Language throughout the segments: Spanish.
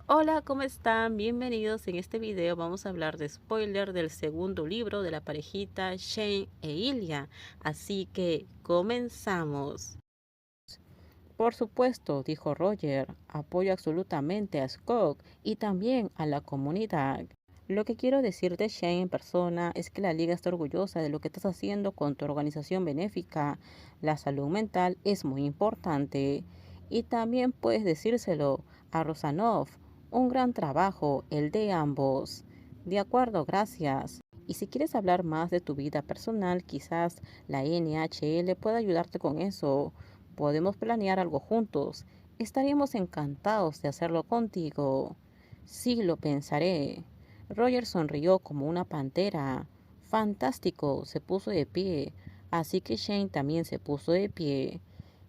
Hola, ¿cómo están? Bienvenidos. En este video vamos a hablar de spoiler del segundo libro de la parejita Shane e Ilya. Así que comenzamos. Por supuesto, dijo Roger, apoyo absolutamente a Scott y también a la comunidad. Lo que quiero decir de Shane en persona es que la liga está orgullosa de lo que estás haciendo con tu organización benéfica. La salud mental es muy importante. Y también puedes decírselo a Rosanov. Un gran trabajo, el de ambos. De acuerdo, gracias. Y si quieres hablar más de tu vida personal, quizás la NHL pueda ayudarte con eso. Podemos planear algo juntos. Estaríamos encantados de hacerlo contigo. Sí, lo pensaré. Roger sonrió como una pantera. Fantástico, se puso de pie. Así que Shane también se puso de pie.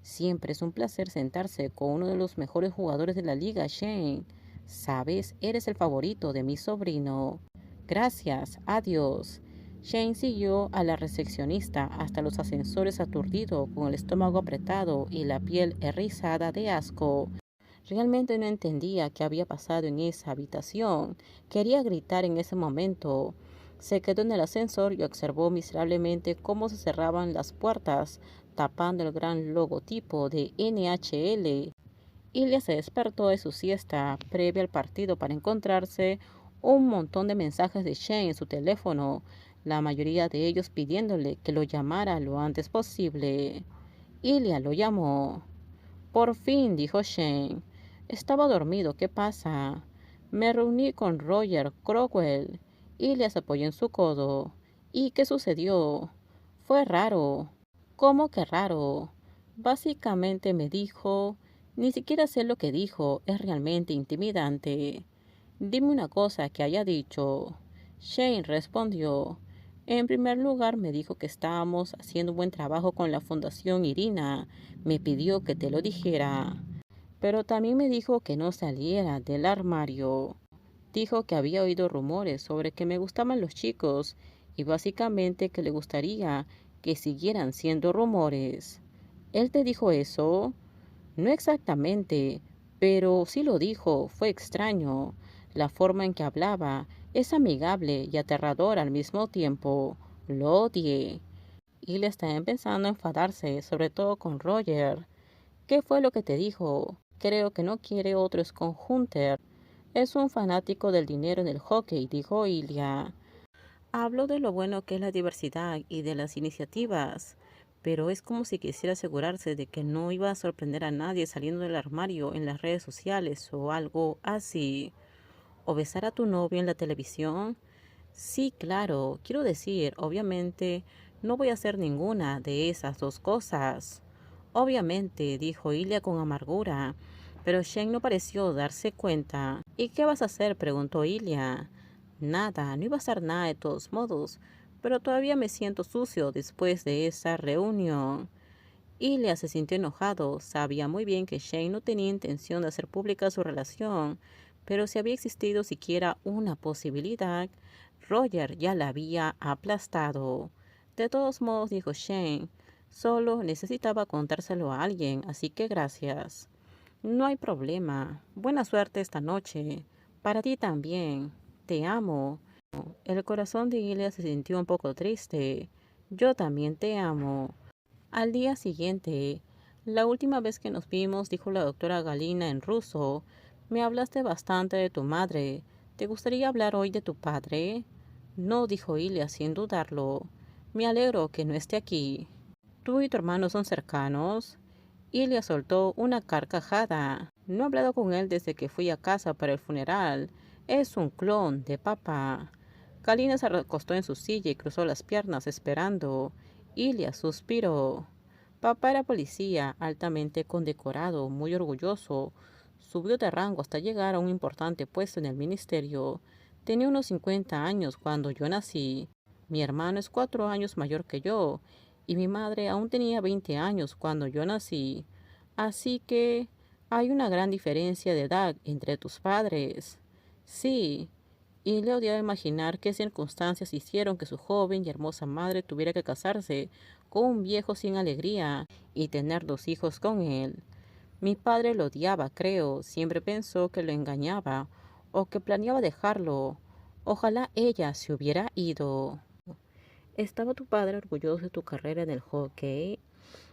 Siempre es un placer sentarse con uno de los mejores jugadores de la liga, Shane. Sabes, eres el favorito de mi sobrino. Gracias, adiós. Shane siguió a la recepcionista hasta los ascensores aturdido, con el estómago apretado y la piel erizada de asco. Realmente no entendía qué había pasado en esa habitación. Quería gritar en ese momento. Se quedó en el ascensor y observó miserablemente cómo se cerraban las puertas, tapando el gran logotipo de NHL. Ilya se despertó de su siesta previa al partido para encontrarse un montón de mensajes de Shane en su teléfono, la mayoría de ellos pidiéndole que lo llamara lo antes posible. Ilya lo llamó. Por fin, dijo Shane. Estaba dormido, ¿qué pasa? Me reuní con Roger Crockwell. Ilya se apoyó en su codo. ¿Y qué sucedió? Fue raro. ¿Cómo que raro? Básicamente me dijo, ni siquiera sé lo que dijo, es realmente intimidante. Dime una cosa que haya dicho. Shane respondió. En primer lugar me dijo que estábamos haciendo un buen trabajo con la Fundación Irina. Me pidió que te lo dijera. Pero también me dijo que no saliera del armario. Dijo que había oído rumores sobre que me gustaban los chicos y básicamente que le gustaría que siguieran siendo rumores. ¿Él te dijo eso? No exactamente, pero sí lo dijo. Fue extraño. La forma en que hablaba es amigable y aterrador al mismo tiempo. Lo odié. Y le estaba empezando a enfadarse, sobre todo con Roger. ¿Qué fue lo que te dijo? Creo que no quiere otro Scott Hunter. Es un fanático del dinero en el hockey, dijo Ilya. Habló de lo bueno que es la diversidad y de las iniciativas, pero es como si quisiera asegurarse de que no iba a sorprender a nadie saliendo del armario en las redes sociales o algo así. ¿O besar a tu novio en la televisión? Sí, claro, quiero decir, obviamente, no voy a hacer ninguna de esas dos cosas. Obviamente, dijo Ilya con amargura, pero Shane no pareció darse cuenta. ¿Y qué vas a hacer? Preguntó Ilya. Nada, no iba a hacer nada de todos modos, pero todavía me siento sucio después de esa reunión. Ilya se sintió enojado, sabía muy bien que Shane no tenía intención de hacer pública su relación, pero si había existido siquiera una posibilidad, Roger ya la había aplastado. De todos modos, dijo Shane, solo necesitaba contárselo a alguien, así que gracias. No hay problema. Buena suerte esta noche. Para ti también. Te amo. El corazón de Ilya se sintió un poco triste. Yo también te amo. Al día siguiente, la última vez que nos vimos, dijo la doctora Galina en ruso, me hablaste bastante de tu madre. ¿Te gustaría hablar hoy de tu padre? No, dijo Ilya sin dudarlo. Me alegro que no esté aquí. ¿Tú y tu hermano son cercanos? Ilya soltó una carcajada. No he hablado con él desde que fui a casa para el funeral. Es un clon de papá. Galina se recostó en su silla y cruzó las piernas esperando. Ilya suspiró. Papá era policía, altamente condecorado, muy orgulloso. Subió de rango hasta llegar a un importante puesto en el ministerio. Tenía unos 50 años cuando yo nací. Mi hermano es 4 años mayor que yo, y mi madre aún tenía 20 años cuando yo nací. Así que hay una gran diferencia de edad entre tus padres. Sí, y le odiaba imaginar qué circunstancias hicieron que su joven y hermosa madre tuviera que casarse con un viejo sin alegría y tener 2 hijos con él. Mi padre lo odiaba, creo. Siempre pensó que lo engañaba o que planeaba dejarlo. Ojalá ella se hubiera ido. ¿Estaba tu padre orgulloso de tu carrera en el hockey?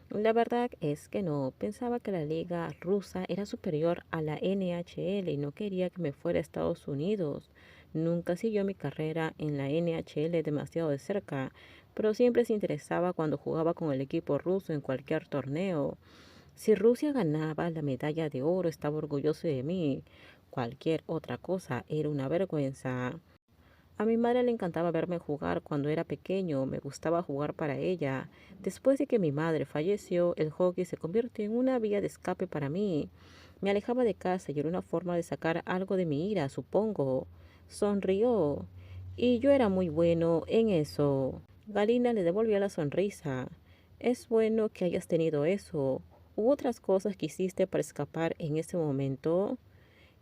La verdad es que no. Pensaba que la liga rusa era superior a la NHL y no quería que me fuera a Estados Unidos. Nunca siguió mi carrera en la NHL demasiado de cerca, pero siempre se interesaba cuando jugaba con el equipo ruso en cualquier torneo. Si Rusia ganaba la medalla de oro, estaba orgulloso de mí. Cualquier otra cosa era una vergüenza. A mi madre le encantaba verme jugar cuando era pequeño, me gustaba jugar para ella. Después de que mi madre falleció, el hockey se convirtió en una vía de escape para mí. Me alejaba de casa y era una forma de sacar algo de mi ira, supongo. Sonrió. Y yo era muy bueno en eso. Galina le devolvió la sonrisa. Es bueno que hayas tenido eso. ¿Hubo otras cosas que hiciste para escapar en ese momento?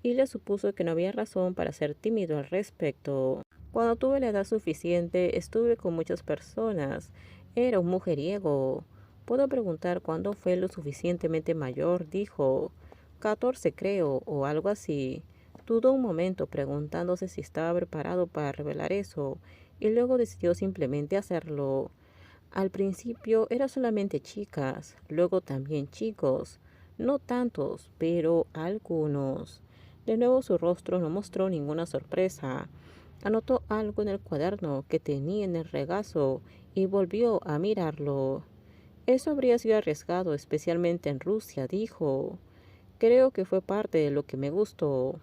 Y le supuso que no había razón para ser tímido al respecto. Cuando tuve la edad suficiente, estuve con muchas personas. Era un mujeriego. Puedo preguntar cuándo fue lo suficientemente mayor, dijo. 14 creo, o algo así. Dudó un momento preguntándose si estaba preparado para revelar eso, y luego decidió simplemente hacerlo. Al principio era solamente chicas, luego también chicos. No tantos, pero algunos. De nuevo su rostro no mostró ninguna sorpresa. Anotó algo en el cuaderno que tenía en el regazo y volvió a mirarlo. Eso habría sido arriesgado, especialmente en Rusia, dijo. Creo que fue parte de lo que me gustó.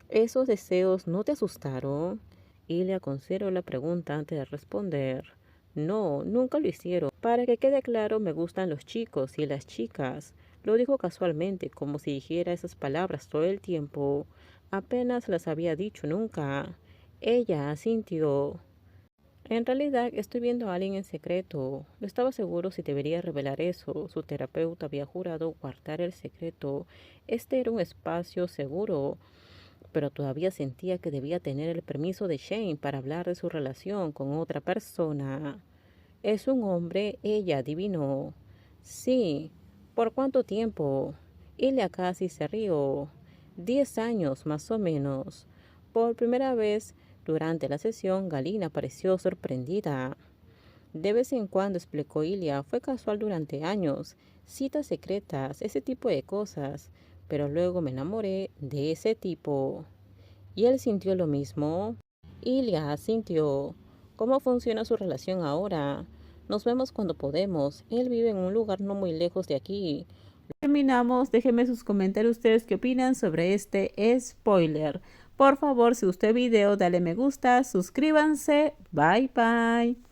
¿Esos deseos no te asustaron? Y le consideró la pregunta antes de responder. No, nunca lo hicieron. Para que quede claro, me gustan los chicos y las chicas. Lo dijo casualmente, como si dijera esas palabras todo el tiempo. Apenas las había dicho nunca. Ella asintió. En realidad estoy viendo a alguien en secreto. No estaba seguro si debería revelar eso. Su terapeuta había jurado guardar el secreto. Este era un espacio seguro, pero todavía sentía que debía tener el permiso de Shane para hablar de su relación con otra persona. ¿Es un hombre? Ella adivinó. Sí. ¿Por cuánto tiempo? Ilia casi se rió. 10 años, más o menos. Por primera vez durante la sesión, Galina pareció sorprendida. De vez en cuando, explicó Ilia, fue casual durante años. Citas secretas, ese tipo de cosas. Pero luego me enamoré de ese tipo. ¿Y él sintió lo mismo? Ilia sintió. ¿Cómo funciona su relación ahora? Nos vemos cuando podemos. Él vive en un lugar no muy lejos de aquí. Terminamos. Déjenme sus comentarios ustedes qué opinan sobre este spoiler. Por favor, si gustó el video, dale me gusta, suscríbanse. Bye bye.